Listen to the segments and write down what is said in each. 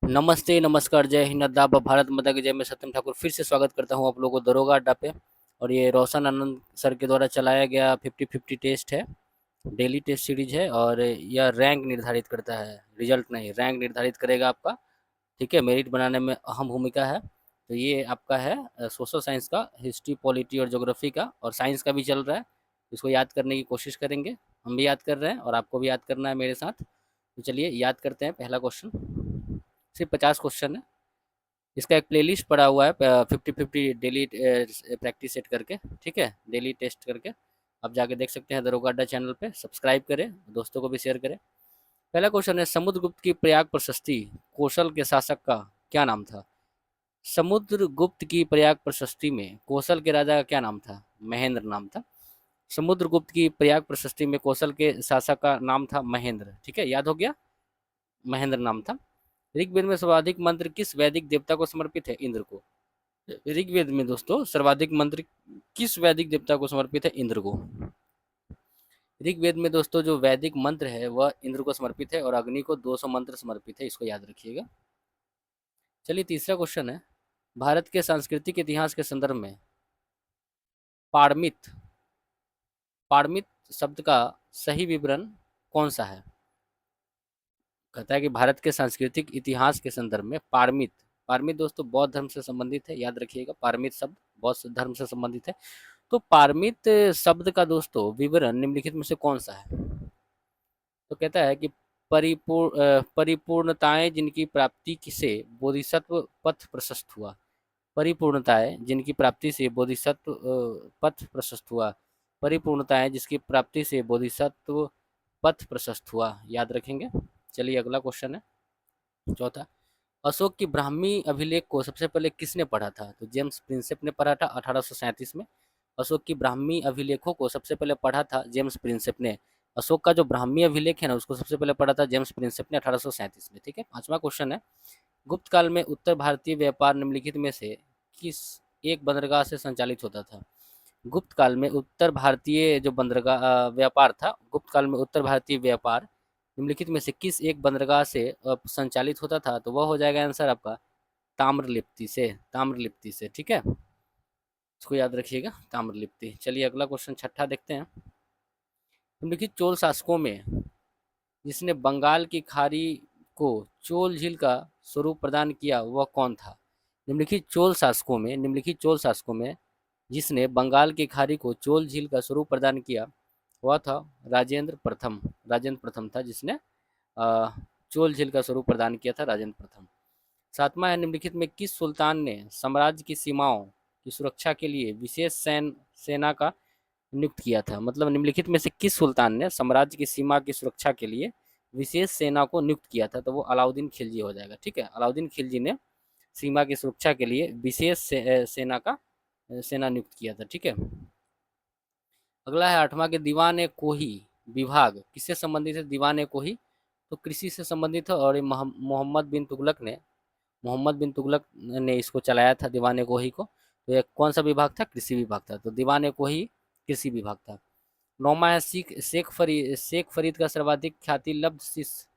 नमस्ते, नमस्कार, जय हिंद, आदाब, भारत माता की जय। मैं सत्यम ठाकुर फिर से स्वागत करता हूं आप लोगों को दरोगा अड्डा पे। और ये रोशन आनंद सर के द्वारा चलाया गया 50-50 टेस्ट है, डेली टेस्ट सीरीज है। और यह रैंक निर्धारित करता है, रिजल्ट नहीं, रैंक निर्धारित करेगा आपका। ठीक है, मेरिट बनाने में अहम भूमिका है। तो ये आपका है सोशल साइंस का, हिस्ट्री, पॉलिटी और ज्योग्राफी का, और साइंस का भी चल रहा है। इसको याद करने की कोशिश करेंगे, हम भी याद कर रहे हैं और आपको भी याद करना है मेरे साथ। तो चलिए याद करते हैं। पहला क्वेश्चन, सिर्फ 50 क्वेश्चन है। इसका एक प्लेलिस्ट पड़ा हुआ है 50-50 डेली प्रैक्टिस सेट करके। ठीक है, डेली टेस्ट करके आप जाके देख सकते हैं दरोगा अड्डा चैनल पे। सब्सक्राइब करें, दोस्तों को भी शेयर करें। पहला क्वेश्चन है, समुद्रगुप्त की प्रयाग प्रशस्ति कौशल के शासक का क्या नाम था? समुद्रगुप्त की प्रयाग प्रशस्ति में कौशल के राजा का क्या नाम था? महेंद्र नाम था। समुद्रगुप्त की प्रयाग प्रशस्ति में कौशल के शासक का नाम था महेंद्र। ठीक है, याद हो गया, महेंद्र नाम था। ऋग्वेद में सर्वाधिक मंत्र किस वैदिक देवता को समर्पित है? इंद्र को। ऋग्वेद में दोस्तों सर्वाधिक मंत्र किस वैदिक देवता को समर्पित है? इंद्र को। ऋग्वेद में दोस्तों जो वैदिक मंत्र है वह इंद्र को समर्पित है, और अग्नि को 200 मंत्र समर्पित है, इसको याद रखिएगा। चलिए तीसरा क्वेश्चन है, भारत के सांस्कृतिक इतिहास के संदर्भ में पारमित पारमित शब्द का सही विवरण कौन सा है? कहता है कि भारत के सांस्कृतिक इतिहास के संदर्भ में पारमित पारमित दोस्तों बौद्ध धर्म से संबंधित है, याद रखिएगा। पारमित शब्द बौद्ध धर्म से संबंधित है। तो पारमित शब्द का दोस्तों विवरण निम्नलिखित में से कौन सा है? तो कहता है कि परिपूर्णताएं जिनकी प्राप्ति से बोधिसत्व पथ प्रशस्त हुआ। परिपूर्णताएं जिनकी प्राप्ति से बोधिसत्व पथ प्रशस्त हुआ। परिपूर्णताएं जिसकी प्राप्ति से बोधिसत्व पथ प्रशस्त हुआ, याद रखेंगे। चलिए अगला क्वेश्चन है, चौथा। अशोक की ब्राह्मी अभिलेख को सबसे पहले किसने पढ़ा था? तो जेम्स प्रिंसेप ने पढ़ा था 1837 में। अशोक की ब्राह्मी अभिलेखों को सबसे पहले पढ़ा था जेम्स प्रिंसेप ने। अशोक का जो ब्राह्मी अभिलेख है ना, उसको सबसे पहले पढ़ा था जेम्स प्रिंसेप ने 1837 में। ठीक है, पांचवा क्वेश्चन है, गुप्त काल में उत्तर भारतीय व्यापार निम्नलिखित में से किस एक बंदरगाह से संचालित होता था? गुप्त काल में उत्तर भारतीय जो बंदरगाह व्यापार था, गुप्त काल में उत्तर भारतीय व्यापार निम्नलिखित में से किस एक बंदरगाह से संचालित होता था? तो वह हो जाएगा आंसर आपका ताम्रलिप्ति से। ताम्रलिप्ति से, ठीक है, इसको याद रखिएगा, ताम्रलिप्ति। चलिए अगला क्वेश्चन छठा देखते हैं। निम्नलिखित चोल शासकों में जिसने बंगाल की खाड़ी को चोल झील का स्वरूप प्रदान किया वह कौन था? निम्नलिखित चोल शासकों में जिसने बंगाल की खाड़ी को चोल झील का स्वरूप प्रदान किया वह था राजेंद्र प्रथम। राजेंद्र प्रथम था जिसने चोल झील का स्वरूप प्रदान किया था, राजेंद्र प्रथम। सातवां है, निम्नलिखित में किस सुल्तान ने साम्राज्य की सीमाओं की सुरक्षा के लिए विशेष सेना का नियुक्त किया था? मतलब निम्नलिखित में से किस सुल्तान ने साम्राज्य की सीमा की सुरक्षा के लिए विशेष सेना को नियुक्त किया था? तो वो अलाउद्दीन खिलजी हो जाएगा। ठीक है, अलाउद्दीन खिलजी ने सीमा की सुरक्षा के लिए विशेष सेना नियुक्त किया था। ठीक है, अगला है आठवां के दीवान ए कोही विभाग किससे संबंधित है? दीवान ए कोही तो कृषि से संबंधित है, और ये मोहम्मद बिन तुगलक ने इसको चलाया था दीवान ए कोही को। तो ये कौन सा विभाग था? कृषि विभाग था। तो दीवान ए कोही कृषि विभाग था। नौमा है शेख फरीद का सर्वाधिक ख्याति लब्ध शिष्य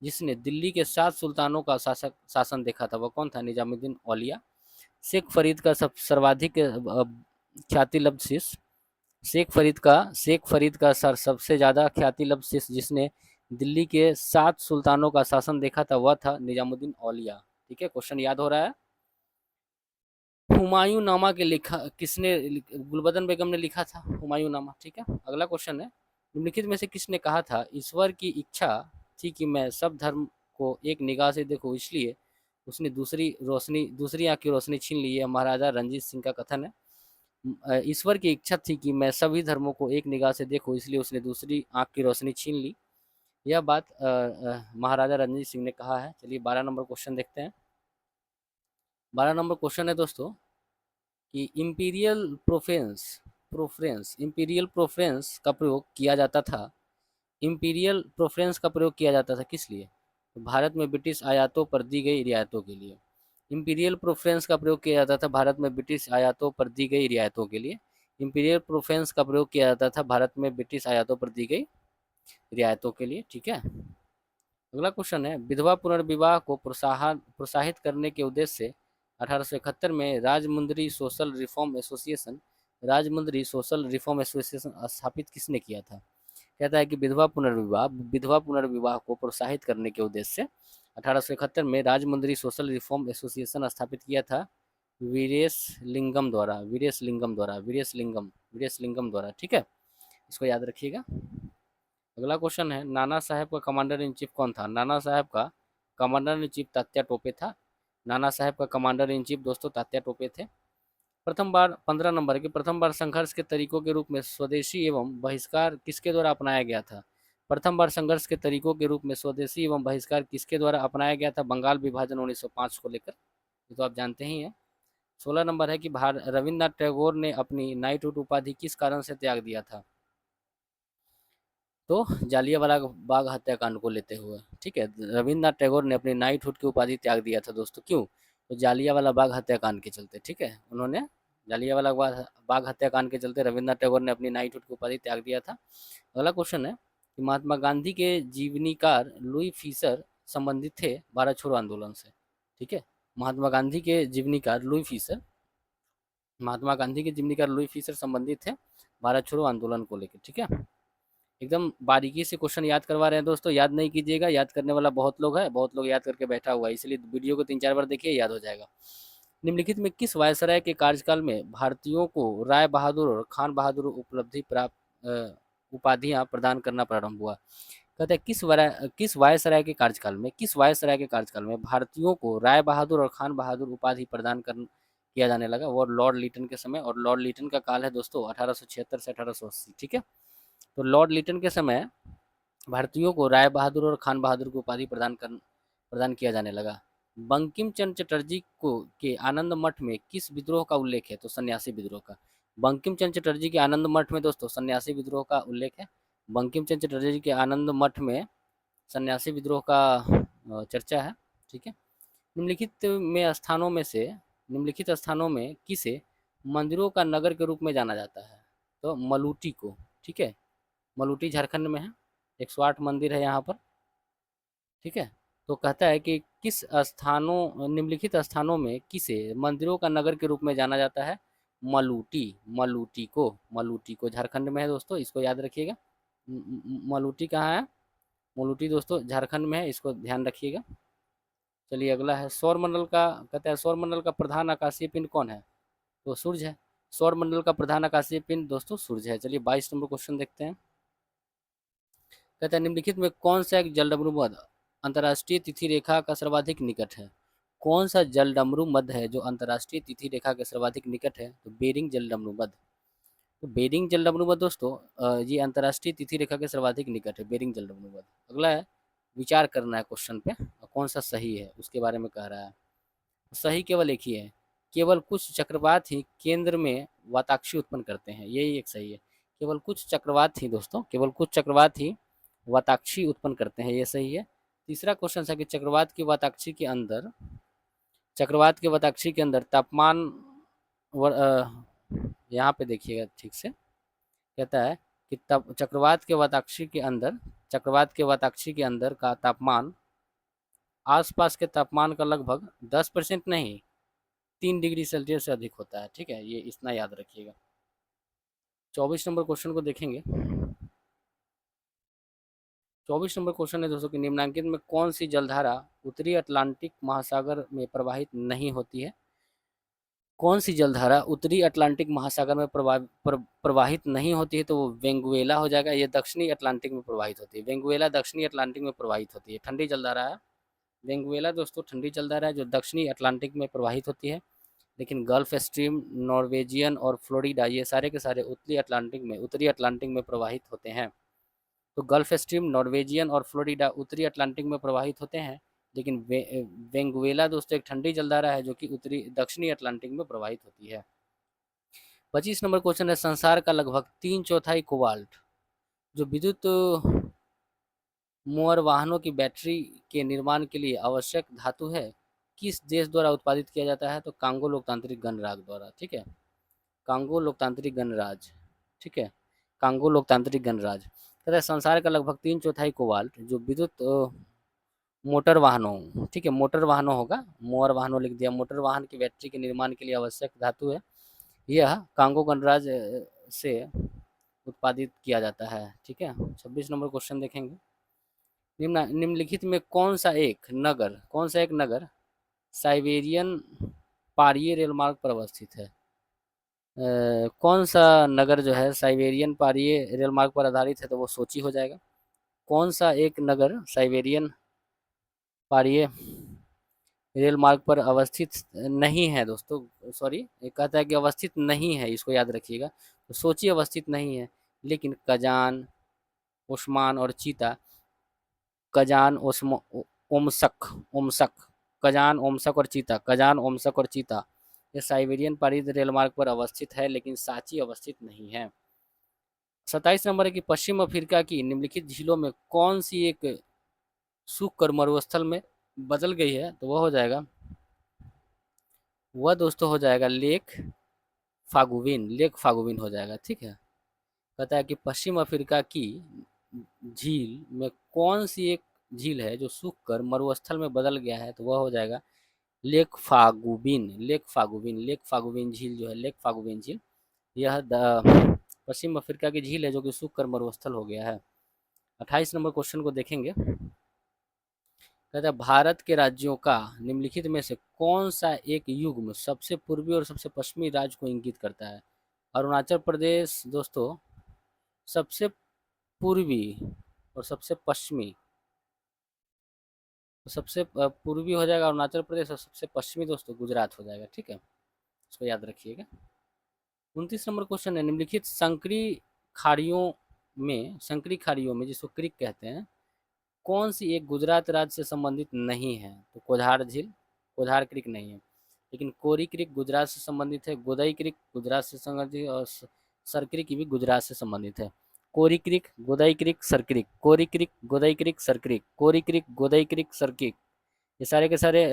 जिसने दिल्ली के 7 सुल्तानों का शासन देखा था वह कौन था? निजामुद्दीन औलिया। शेख फरीद का सर्वाधिक ख्याति लब्ध शिष्य शेख फरीद का सबसे ज़्यादा ख्याति लब्ध शिष्य जिसने दिल्ली के 7 सुल्तानों का शासन देखा था वह था निजामुद्दीन औलिया। ठीक है, क्वेश्चन याद हो रहा है। हुमायूं नामा के लिखा किसने? गुलबदन बेगम ने लिखा था हुमायूं नामा। ठीक है, अगला क्वेश्चन है, निम्नलिखित में से किसने कहा था ईश्वर की इच्छा थी कि मैं सब धर्म को एक निगाह से देखूं, इसलिए उसने दूसरी आंख की रोशनी छीन ली है? महाराजा रंजीत सिंह का कथन है। ईश्वर की इच्छा थी कि मैं सभी धर्मों को एक निगाह से देखूं, इसलिए उसने दूसरी आंख की रोशनी छीन ली। यह बात महाराजा रंजीत सिंह ने कहा है। चलिए 12 नंबर क्वेश्चन देखते हैं। 12 नंबर क्वेश्चन है दोस्तों कि इंपीरियल प्रोफेंस का प्रयोग किया जाता था। इंपीरियल प्रोफेंस का प्रयोग किया जाता था किस लिए? तो भारत में ब्रिटिश आयातों पर दी गई रियायतों के लिए। इंपीरियल प्रोफेंस का प्रयोग किया जाता था भारत में ब्रिटिश आयातों पर दी गई रियायतों के लिए। इंपीरियल प्रोफेंस का प्रयोग किया जाता था भारत में ब्रिटिश आयातों पर दी गई रियायतों के लिए। ठीक है, अगला क्वेश्चन है, विधवा पुनर्विवाह को प्रोत्साहित करने के उद्देश्य से 1871 में राजमुंद्री सोशल रिफॉर्म एसोसिएशन स्थापित किसने किया था? कहता है कि विधवा पुनर्विवाह को प्रोत्साहित करने के उद्देश्य से 1871 में राजमुंद्री सोशल रिफॉर्म एसोसिएशन स्थापित किया था वीरेश लिंगम द्वारा। ठीक है, इसको याद रखिएगा। अगला क्वेश्चन है, नाना साहेब का कमांडर इन चीफ कौन था? नाना साहेब का commander in chief Tatya Tope था। नाना साहेब का कमांडर इन चीफ दोस्तों तात्या टोपे थे। प्रथम बार 15 नंबर के प्रथम बार संघर्ष के तरीकों के रूप में स्वदेशी एवं बहिष्कार किसके द्वारा अपनाया गया था? प्रथम बार संघर्ष के तरीकों के रूप में स्वदेशी एवं बहिष्कार किसके द्वारा अपनाया गया था? बंगाल विभाजन 1905 को लेकर, ये तो आप जानते ही हैं। 16 नंबर है कि रविन्द्रनाथ टैगोर ने अपनी नाइटहुड उपाधि किस कारण से त्याग दिया था? तो जालियांवाला बाग हत्याकांड को लेते हुए। ठीक है, रविन्द्रनाथ टैगोर ने अपनी नाइटहुड की उपाधि त्याग दिया था दोस्तों, क्यों? तो जालियांवाला बाग हत्याकांड के चलते। ठीक है, उन्होंने जालियांवाला बाग हत्याकांड के चलते रविन्द्रनाथ टैगोर ने अपनी नाइटहुड की उपाधि त्याग दिया था। अगला क्वेश्चन है कि महात्मा गांधी के जीवनीकार लुई फीसर संबंधित थे भारत छोड़ो आंदोलन से। ठीक है, महात्मा गांधी के जीवनीकार लुई फीसर संबंधित थे भारत छोड़ो आंदोलन को लेकर। ठीक है, एकदम बारीकी से क्वेश्चन याद करवा रहे हैं दोस्तों, याद नहीं कीजिएगा, याद करने वाला बहुत लोग है, बहुत लोग याद करके बैठा हुआ है, इसलिए वीडियो को 3-4 बार देखिए, याद हो जाएगा। निम्नलिखित में किस वायसराय के कार्यकाल में भारतीयों को राय बहादुर और खान बहादुर उपाधियां प्रदान करना प्रारंभ हुआ? कहते हैं किस वायसराय के कार्यकाल में भारतीयों को राय बहादुर और खान बहादुर उपाधि प्रदान कर किया जाने लगा? वो लॉर्ड लिटन के समय, और लॉर्ड लिटन का काल है दोस्तों 1876 से 1880। ठीक है, तो लॉर्ड लिटन के समय भारतीयों को राय बहादुर और खान बहादुर की उपाधि प्रदान किया जाने लगा। बंकिम चंद्र चटर्जी को के आनंद मठ में किस विद्रोह का उल्लेख है? तो सन्यासी विद्रोह का। बंकिम चंद्र चटर्जी के आनंद मठ में दोस्तों सन्यासी विद्रोह का उल्लेख है। बंकिम चंद्र चटर्जी के आनंद मठ में सन्यासी विद्रोह का चर्चा है। ठीक है, निम्नलिखित स्थानों में किसे मंदिरों का नगर के रूप में जाना जाता है? तो मलूटी को। ठीक है, मलूटी झारखंड में है, 108 मंदिर है यहाँ पर। ठीक है, तो कहता है कि निम्नलिखित स्थानों में किसे मंदिरों का नगर के रूप में जाना जाता है? मलूटी को झारखंड में है दोस्तों, इसको याद रखिएगा। मलूटी कहाँ है? मलूटी दोस्तों झारखंड में है, इसको ध्यान रखिएगा। चलिए अगला है, कहता है सौर मंडल का प्रधान आकाशीय पिंड कौन है? तो सूर्य है। सौर मंडल का प्रधान आकाशीय पिंड दोस्तों सूर्य है। चलिए 22 नंबर क्वेश्चन देखते हैं। कहता है निम्नलिखित में कौन सा एक जलडमरू मध्य अंतर्राष्ट्रीय तिथि रेखा का सर्वाधिक निकट है? कौन सा जलडमरू मध्य है जो अंतर्राष्ट्रीय तिथि रेखा के सर्वाधिक निकट है? तो बेरिंग जलडमरू मध्य। तो बेरिंग जलडमरू मध्य दोस्तों ये अंतर्राष्ट्रीय तिथि रेखा के सर्वाधिक निकट है, बेरिंग जलडमरू मध्य। अगला है, विचार करना है क्वेश्चन पे, कौन सा सही है उसके बारे में कह रहा है। सही केवल एक ही है, केवल कुछ चक्रवात ही केंद्र में वाताक्षी उत्पन्न करते हैं, यही एक सही है। केवल कुछ चक्रवात ही वाताक्षी उत्पन्न करते हैं, ये सही है। तीसरा क्वेश्चन है कि चक्रवात के वाताक्षी के अंदर तापमान यहाँ पे देखिएगा ठीक से, कहता है कि तब चक्रवात के वाताक्षी के अंदर का तापमान आसपास के तापमान का लगभग 10% नहीं 3 डिग्री सेल्सियस से अधिक होता है। ठीक है, ये इतना याद रखिएगा। 24 नंबर क्वेश्चन को देखेंगे। 24 नंबर क्वेश्चन है दोस्तों कि निम्नलिखित में कौन सी जलधारा उत्तरी अटलांटिक महासागर में प्रवाहित नहीं होती है? कौन सी जलधारा उत्तरी अटलांटिक महासागर में प्रवाहित नहीं होती है? तो वो वेंगुएला हो जाएगा। ये दक्षिणी अटलांटिक में प्रवाहित होती है। वेंगुएला दक्षिणी अटलांटिक में प्रवाहित होती है, ठंडी जलधारा है। वेंगुएला दोस्तों ठंडी जलधारा है जो दक्षिणी अटलांटिक में प्रवाहित होती है। लेकिन गल्फ स्ट्रीम, नॉर्वेजियन और फ्लोरिडा ये सारे के सारे उत्तरी अटलांटिक में प्रवाहित होते हैं। तो गल्फ स्ट्रीम, नॉर्वेजियन और फ्लोरिडा उत्तरी अटलांटिक में प्रवाहित होते हैं। लेकिन वेंगुएला दोस्तों एक ठंडी जलधारा है जो कि दक्षिणी अटलांटिक में प्रवाहित होती है। 25 नंबर क्वेश्चन है, संसार का लगभग 3/4 कोबाल्ट जो विद्युत मोटर वाहनों की बैटरी के निर्माण के लिए आवश्यक धातु है, किस देश द्वारा उत्पादित किया जाता है? तो कांगो लोकतांत्रिक गणराज्य द्वारा। ठीक है, कांगो लोकतांत्रिक गणराज्य। ठीक है, कांगो लोकतांत्रिक गणराज्य। कहता है संसार का लगभग 3/4 कोबाल्ट जो विद्युत मोटर वाहनों, ठीक है, मोटर वाहनों होगा, मोअर वाहनों लिख दिया। मोटर वाहन की बैटरी के निर्माण के लिए आवश्यक धातु है, यह कांगो गणराज से उत्पादित किया जाता है, ठीक है। 26 नंबर क्वेश्चन देखेंगे। निम्नलिखित में कौन सा एक नगर साइबेरियन पारिये रेल मार्ग पर अवस्थित है? कौन सा नगर जो है साइबेरियन पारिये रेल मार्ग पर आधारित है? तो वो सोची हो जाएगा। कौन सा एक नगर साइबेरियन पारिये रेल मार्ग पर अवस्थित नहीं है दोस्तों, सॉरी, ये कहता है कि अवस्थित नहीं है, इसको याद रखिएगा। तो सोची अवस्थित नहीं है, लेकिन कजान, उस्मान और चीता, कजान ओमसक ओमसक कजान ओमसक और चीता, कजान ओमसक और चीता, ये साइबेरियन पारित रेल मार्ग पर अवस्थित है, लेकिन सांची अवस्थित नहीं है। 27 नंबर है कि पश्चिम अफ्रीका की निम्नलिखित झीलों में कौन सी एक सूख कर मरुस्थल में बदल गई है? तो वह हो जाएगा, वह दोस्तों हो जाएगा लेक फागुविन हो जाएगा, ठीक है। कहता है कि पश्चिम अफ्रीका की झील में कौन सी एक झील है जो सूख कर मरुस्थल में बदल गया है? तो वह हो जाएगा लेक फागुविन झील जो है, लेक फागुविन झील, यह पश्चिम अफ्रीका की झील है जो कि सूख कर मरुस्थल हो गया है। 28 नंबर क्वेश्चन को देखेंगे। कहता है भारत के राज्यों का निम्नलिखित में से कौन सा एक युग्म सबसे पूर्वी और सबसे पश्चिमी राज्य को इंगित करता है? अरुणाचल प्रदेश दोस्तों सबसे पूर्वी और सबसे पश्चिमी, तो सबसे पूर्वी हो जाएगा अरुणाचल प्रदेश और सबसे पश्चिमी दोस्तों गुजरात हो जाएगा, ठीक है, इसको याद रखिएगा। 29 नंबर क्वेश्चन है, निम्नलिखित संकरी खाड़ियों में जिसको क्रिक कहते हैं, कौन सी एक गुजरात राज्य से संबंधित नहीं है? तो कोधार क्रिक नहीं है, लेकिन कोरी क्रिक गुजरात से संबंधित है, गोदाई क्रिक गुजरात से संबंधित है, और सर क्रिक भी गुजरात से संबंधित है। कोरी क्रिक, गोदाई क्रिक, सर क्रिक, कोरी क्रिक, गोदाई क्रिक, सर क्रिक, कोरी क्रिक, गोदाई क्रिक, सर क्रिक, ये सारे के सारे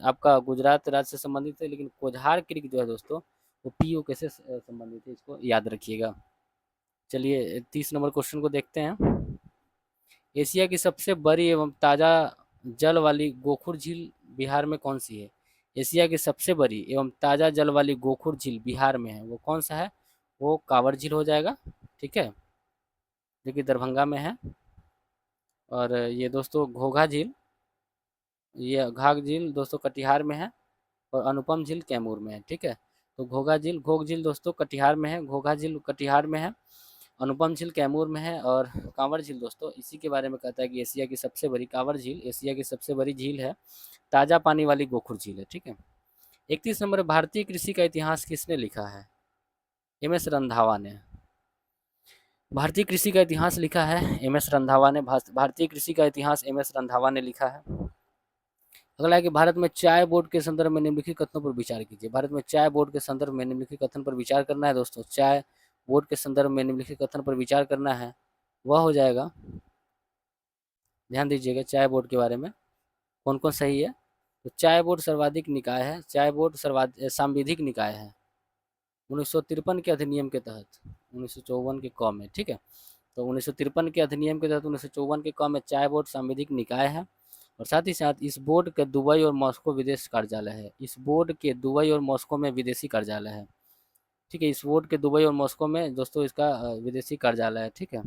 आपका गुजरात राज्य से संबंधित है, लेकिन कोधार क्रिक जो है दोस्तों वो पीओके से संबंधित है, इसको याद रखिएगा। चलिए 30 नंबर क्वेश्चन को देखते हैं। एशिया की सबसे बड़ी एवं ताज़ा जल वाली गोखुर झील बिहार में कौन सी है? एशिया की सबसे बड़ी एवं ताज़ा जल वाली गोखुर झील बिहार में है, वो कौन सा है? वो कांवर झील हो जाएगा, ठीक है, जो कि दरभंगा में है। और ये दोस्तों घोघा झील, ये घाघ झील दोस्तों कटिहार में है, और अनुपम झील कैमूर में है, ठीक है। तो घोघ झील दोस्तों कटिहार में है, घोघा झील कटिहार में है, अनुपम झील कैमूर में है, और कांवर झील दोस्तों इसी के बारे में कहता है कि एशिया की सबसे बड़ी कांवर झील एशिया की सबसे बड़ी झील है, ताज़ा पानी वाली गोखुर झील है, ठीक है। 31 नंबर, भारतीय कृषि का इतिहास किसने लिखा है? एम एस रंधावा ने। भारतीय कृषि का इतिहास लिखा है एम एस रंधावा ने, भारतीय कृषि का इतिहास एम एस रंधावा ने लिखा है। अगला है कि भारत में चाय बोर्ड के संदर्भ में निम्नलिखित कथनों पर विचार कीजिए। भारत में चाय बोर्ड के संदर्भ में निम्नलिखित कथन पर विचार करना है दोस्तों, चाय बोर्ड के संदर्भ में निम्नलिखित कथन पर विचार करना है, वह हो जाएगा, ध्यान दीजिएगा चाय बोर्ड के बारे में कौन कौन सही है। तो चाय बोर्ड सर्वाधिक निकाय है, चाय बोर्ड सांविधिक निकाय है 1953 के अधिनियम के तहत, 1954 के क में, ठीक है। तो 1953 के अधिनियम के तहत 1954 के क में चाय बोर्ड सांविधिक निकाय है, और साथ ही साथ इस बोर्ड के दुबई और मॉस्को विदेश कार्यालय है, इस बोर्ड के दुबई और मॉस्को में विदेशी कार्यालय है, ठीक है, इस बोर्ड के दुबई और मॉस्को में दोस्तों इसका विदेशी कार्यालय है, ठीक है।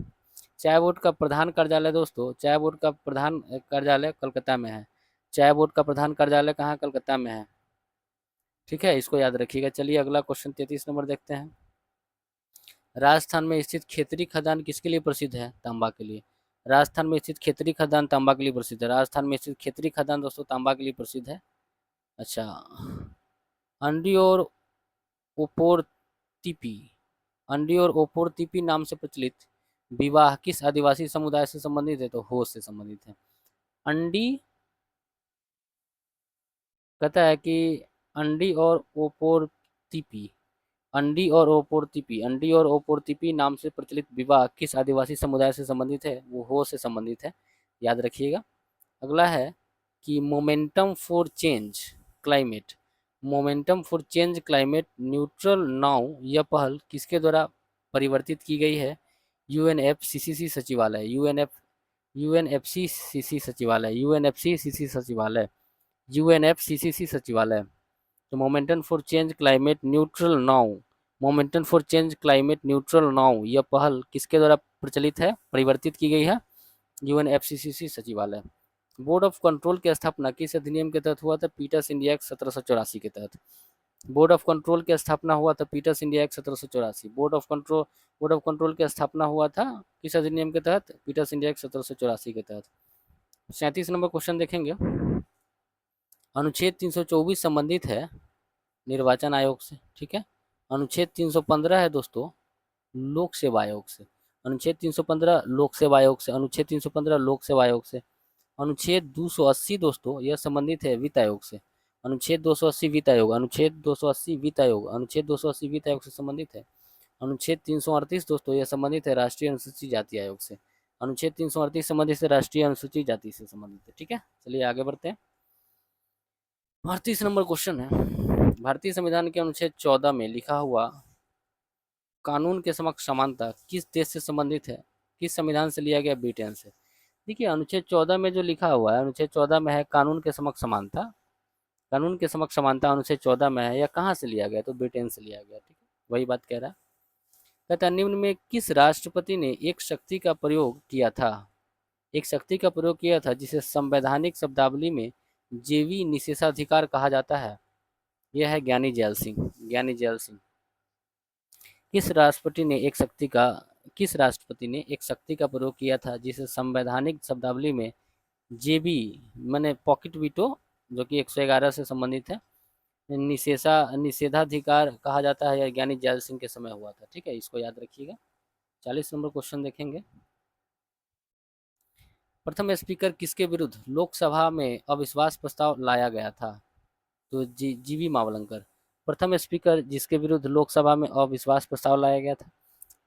चाय बोर्ड का प्रधान कार्यालय दोस्तों, चाय बोर्ड का प्रधान कार्यालय कलकत्ता में है, चाय बोर्ड का प्रधान कार्यालय कहाँ? कलकत्ता में है, ठीक है, इसको याद रखिएगा। चलिए अगला क्वेश्चन 33 नंबर देखते हैं। राजस्थान में स्थित खेतरी खदान किसके लिए प्रसिद्ध है? तांबा के लिए। राजस्थान में स्थित खेतरी खदान तांबा के लिए प्रसिद्ध है, राजस्थान में स्थित खेतरी खदान दोस्तों तांबा के लिए प्रसिद्ध है। अच्छा, अंडी और ओपोरतिपी, अंडी और ओपोरतिपी नाम से प्रचलित विवाह किस आदिवासी समुदाय से संबंधित है? तो होश से संबंधित है। अंडी कहता है कि अंडी और ओपोरतिपी, अंडी और ओपोरतिपी नाम से प्रचलित विवाह किस आदिवासी समुदाय से संबंधित है? वो हो से संबंधित है, याद रखिएगा। अगला है कि momentum for change climate neutral now, यह पहल किसके द्वारा परिवर्तित की गई है? यूएनएफसीसीसी सचिवालय, यूएनएफसीसीसी सचिवालय, यूएनएफसीसीसी सचिवालय, यूएनएफसीसीसी सचिवालय। तो momentum for change climate neutral now, momentum for change climate neutral now, यह पहल किसके द्वारा प्रचलित है, परिवर्तित की गई है? यूएनएफसीसीसी सचिवालय। बोर्ड ऑफ कंट्रोल की स्थापना किस अधिनियम के तहत हुआ था? पीटर्स इंडिया एक्ट 1784 के तहत। बोर्ड ऑफ कंट्रोल की स्थापना हुआ था Pitt's India act 1784। Board of control की स्थापना हुआ था किस अधिनियम के तहत? पीटर्स इंडिया एक्ट 1784 के तहत। 37 नंबर क्वेश्चन देखेंगे। अनुच्छेद 324 संबंधित है निर्वाचन आयोग से, ठीक है। अनुच्छेद 315 है दोस्तों लोक सेवा आयोग से, अनुच्छेद 315 लोक सेवा आयोग से, अनुच्छेद 315 लोक सेवा आयोग से। अनुच्छेद 280 दोस्तों यह संबंधित है वित्त आयोग से, अनुच्छेद 280 वित्त आयोग, अनुच्छेद 280 वित्त आयोग, अनुच्छेद 280 वित्त आयोग से संबंधित है। अनुच्छेद 338 दोस्तों यह संबंधित है राष्ट्रीय अनुसूचित जाति आयोग से, अनुच्छेद 338 संबंधित है राष्ट्रीय अनुसूचित जाति से संबंधित है, ठीक है। चलिए आगे बढ़ते हैं। 38 नंबर क्वेश्चन है, भारतीय संविधान के अनुच्छेद 14 में लिखा हुआ कानून के समक्ष समानता किस देश से संबंधित है? किस संविधान से लिया गया? ब्रिटेन से। देखिए अनुच्छेद 14 में जो लिखा हुआ है, अनुच्छेद 14 में है कानून के समक्ष समानता, कानून के समक्ष समानता अनुच्छेद 14 में है, या कहाँ से लिया गया? तो ब्रिटेन से लिया गया, ठीक है, वही बात कह रहा है। कहता है निम्न में किस राष्ट्रपति ने एक शक्ति का प्रयोग किया था? एक शक्ति का प्रयोग किया था जिसे संवैधानिक शब्दावली में जेवी निषेधाधिकार कहा जाता है। यह है ज्ञानी जैल सिंह, ज्ञानी जैल सिंह। किस राष्ट्रपति ने एक शक्ति का प्रयोग किया था जिसे संवैधानिक शब्दावली में जेबी माने पॉकेट वीटो जो कि 111 से संबंधित है निषेधाधिकार कहा जाता है? यह ज्ञानी जैल सिंह के समय हुआ था, ठीक है, इसको याद रखिएगा। 40 नंबर क्वेश्चन देखेंगे। प्रथम स्पीकर किसके विरुद्ध लोकसभा में अविश्वास प्रस्ताव लाया गया था? तो जीवी मावलंकर। प्रथम स्पीकर जिसके विरुद्ध लोकसभा में अविश्वास प्रस्ताव लाया गया था,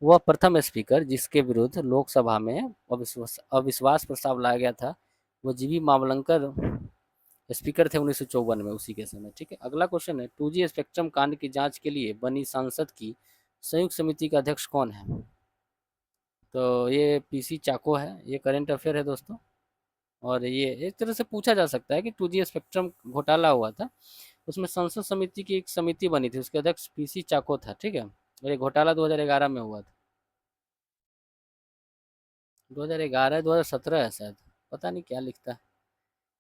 वह प्रथम स्पीकर जिसके विरुद्ध लोकसभा में अविश्वास प्रस्ताव लाया गया था, वो जीवी मावलंकर स्पीकर थे 1954 में, उसी के समय, ठीक है। अगला क्वेश्चन है 2G स्पेक्ट्रम कांड की जांच के लिए बनी संसद की संयुक्त समिति का अध्यक्ष कौन है? तो ये पीसी चाको है, ये करंट अफेयर है दोस्तों, और ये एक तरह से पूछा जा सकता है कि 2G स्पेक्ट्रम घोटाला हुआ था, उसमें संसद समिति की एक समिति बनी थी, उसके अध्यक्ष पीसी चाको था, ठीक है, और ये घोटाला 2011 में हुआ था। 2011 2017 है शायद, पता नहीं क्या लिखता है।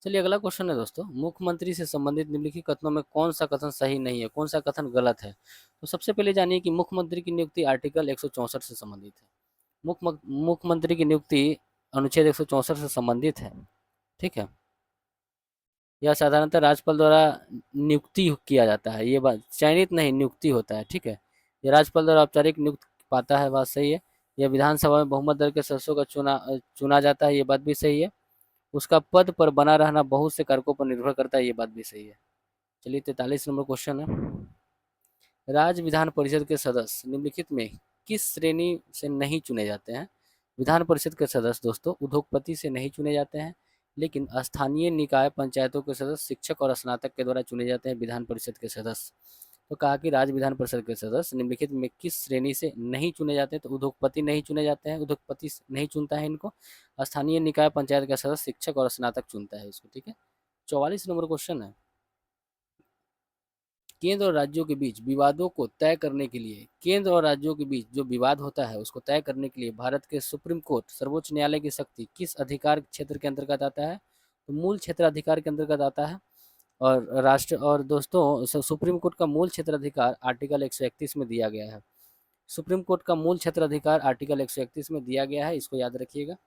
चलिए अगला क्वेश्चन है दोस्तों, मुख्यमंत्री से संबंधित निम्नलिखित कथनों में कौन सा कथन सही नहीं है, कौन सा कथन गलत है? तो सबसे पहले जानिए कि मुख्यमंत्री की नियुक्ति आर्टिकल 164 से संबंधित है। मुख्यमंत्री की नियुक्ति अनुच्छेद 164 से संबंधित है, ठीक है। यह साधारणतः राज्यपाल द्वारा नियुक्ति किया जाता है, ये बात चयनित नहीं नियुक्ति होता है, ठीक है। यह राज्यपाल द्वारा औपचारिक नियुक्त पाता है, बात सही है। यह विधानसभा में बहुमत दल के सदस्यों का चुना जाता है, ये बात भी सही है। उसका पद पर बना रहना बहुत से कारकों पर निर्भर करता है, ये बात भी सही है। चलिए 43 नंबर क्वेश्चन है, राज्य विधान परिषद के सदस्य निम्नलिखित में किस श्रेणी से नहीं चुने जाते हैं? विधान परिषद के सदस्य दोस्तों उद्योगपति से नहीं चुने जाते हैं, लेकिन स्थानीय निकाय पंचायतों के सदस्य शिक्षक और स्नातक के द्वारा चुने जाते हैं विधान परिषद के सदस्य। तो कहा कि राज्य विधान परिषद के सदस्य निम्नलिखित में किस श्रेणी से नहीं चुने जाते हैं? तो उद्योगपति नहीं चुने जाते हैं, उद्योगपति नहीं चुनता है इनको। स्थानीय निकाय पंचायत का सदस्य शिक्षक और स्नातक चुनता है इसको, ठीक है। 44 नंबर क्वेश्चन है, केंद्र और राज्यों के बीच विवादों को तय करने के लिए, केंद्र और राज्यों के बीच जो विवाद होता है उसको तय करने के लिए भारत के सुप्रीम कोर्ट सर्वोच्च न्यायालय की शक्ति किस अधिकार क्षेत्र के अंतर्गत आता है? तो मूल क्षेत्र अधिकार के अंतर्गत आता है। और दोस्तों सुप्रीम कोर्ट का मूल क्षेत्र अधिकार आर्टिकल 131 में दिया गया है। सुप्रीम कोर्ट का मूल क्षेत्र अधिकार आर्टिकल 131 में दिया गया है, इसको याद रखिएगा।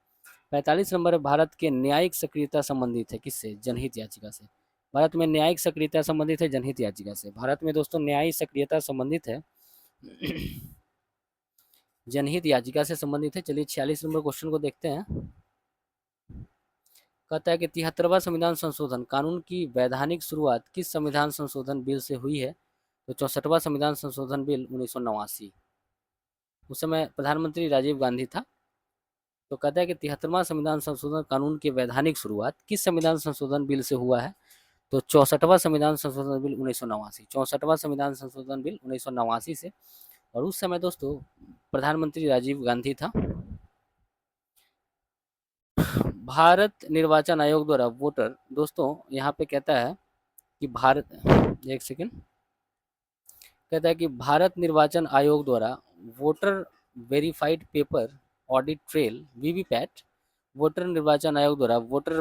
45 नंबर, भारत के न्यायिक सक्रियता संबंधित है किससे? जनहित याचिका से। भारत में न्यायिक सक्रियता संबंधित है जनहित याचिका से। भारत में दोस्तों न्यायिक सक्रियता संबंधित है जनहित याचिका से संबंधित है। चलिए 46 नंबर क्वेश्चन को देखते हैं। कहता है कि 73वां संविधान संशोधन कानून की वैधानिक शुरुआत किस संविधान संशोधन बिल से हुई है? तो 64वां संविधान संशोधन बिल 1989। उस समय प्रधानमंत्री राजीव गांधी था। तो कहता है कि 73वां संविधान संशोधन कानून की वैधानिक शुरुआत किस संविधान संशोधन बिल से हुआ है? तो 64वां संविधान संशोधन बिल 1989, 64वां संविधान संशोधन बिल 1989 से। और उस समय दोस्तों प्रधानमंत्री राजीव गांधी था। भारत निर्वाचन आयोग द्वारा वोटर, दोस्तों यहाँ पे कहता है कि भारत, एक सेकेंड, कहता है कि भारत निर्वाचन आयोग द्वारा voter verified paper audit trail VVPAT, voter निर्वाचन आयोग द्वारा voter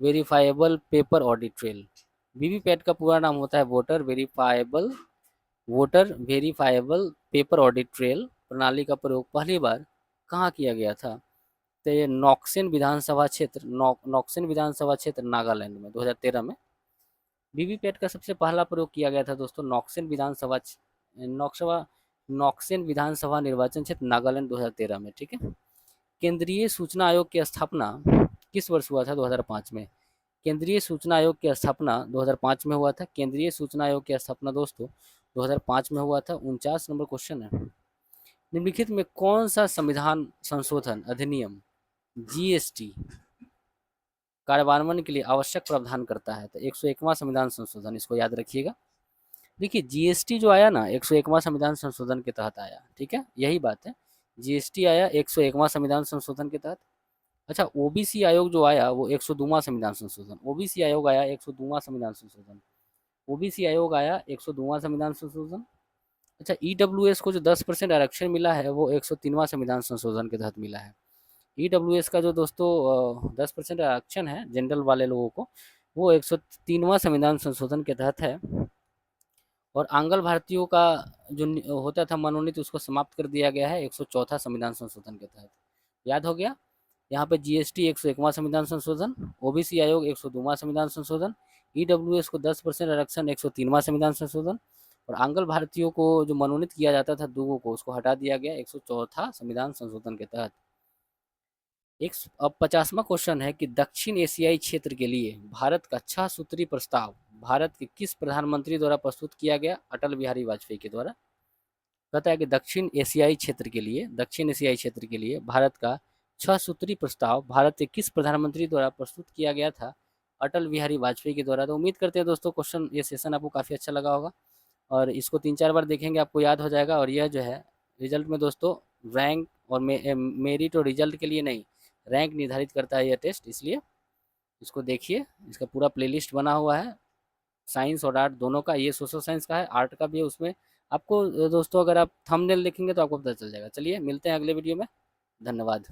verifiable paper audit trail, VVPAT का पूरा नाम होता है voter verifiable paper audit trail प्रणाली का प्रयोग पहली बार कहाँ किया गया था? तो ये नॉक्सेन विधानसभा क्षेत्र नागालैंड में 2013 में वीवीपैट का सबसे पहला प्रयोग किया गया था दोस्तों, नॉक्सवा नॉक्सेन विधानसभा निर्वाचन क्षेत्र नागालैंड 2013 में, ठीक है। केंद्रीय सूचना आयोग की स्थापना किस वर्ष हुआ था? 2005 में। केंद्रीय सूचना आयोग की स्थापना 2005 में हुआ था। केंद्रीय सूचना आयोग की स्थापना दोस्तों 2005 में हुआ था। 49 नंबर क्वेश्चन है, निम्नलिखित में कौन सा संविधान संशोधन अधिनियम जीएसटी कार्यान्वयन के लिए आवश्यक प्रावधान करता है? तो 101वां संविधान संशोधन, इसको याद रखिएगा। देखिए जीएसटी जो आया ना 101वां संविधान संशोधन के तहत आया, ठीक है, यही बात है। जीएसटी आया 101वां संविधान संशोधन के तहत। अच्छा, ओबीसी आयोग जो आया वो 102वां संविधान संशोधन, ओबीसी आयोग आया 102वां संविधान संशोधन, ओबीसी आयोग आया 102वां संविधान संशोधन। अच्छा, ईडब्ल्यूएस को जो 10% आरक्षण मिला है वो 103वां संविधान संशोधन के तहत मिला है। ईडब्ल्यूएस का जो दोस्तों 10% आरक्षण है जनरल वाले लोगों को, वो 103वां संविधान संशोधन के तहत है। और आंग्ल भारतीयों का जो होता था मनोनीत, उसको समाप्त कर दिया गया है 104 संविधान संशोधन के तहत। याद हो गया। यहाँ पे जीएसटी 101वां संविधान संशोधन, ओबीसी आयोग 102वां संविधान संशोधन, ईडब्ल्यूएस को 10% आरक्षण 103वां संविधान संशोधन, और आंग्ल भारतीयों को जो मनोनीत किया जाता था दूगों को, उसको हटा दिया गया 104 संविधान संशोधन के तहत। एक अब 50वां क्वेश्चन है कि दक्षिण एशियाई क्षेत्र के लिए भारत का 6 सूत्री प्रस्ताव भारत के किस प्रधानमंत्री द्वारा प्रस्तुत किया गया? अटल बिहारी वाजपेयी के द्वारा। कहता है कि दक्षिण एशियाई क्षेत्र के लिए भारत का 6 सूत्री प्रस्ताव भारत के किस प्रधानमंत्री द्वारा प्रस्तुत किया गया था? अटल बिहारी वाजपेयी के द्वारा। तो उम्मीद करते हैं दोस्तों क्वेश्चन, ये सेशन आपको काफ़ी अच्छा लगा होगा और इसको 3-4 बार देखेंगे आपको याद हो जाएगा। और यह जो है रिजल्ट में दोस्तों रैंक और मेरिट और रिजल्ट के लिए नहीं, रैंक निर्धारित करता है यह टेस्ट, इसलिए इसको देखिए। इसका पूरा प्लेलिस्ट बना हुआ है साइंस और आर्ट दोनों का, ये सोशल साइंस का है, आर्ट का भी है। उसमें आपको दोस्तों अगर आप थंबनेल देखेंगे तो आपको पता चल जाएगा। चलिए मिलते हैं अगले वीडियो में, धन्यवाद।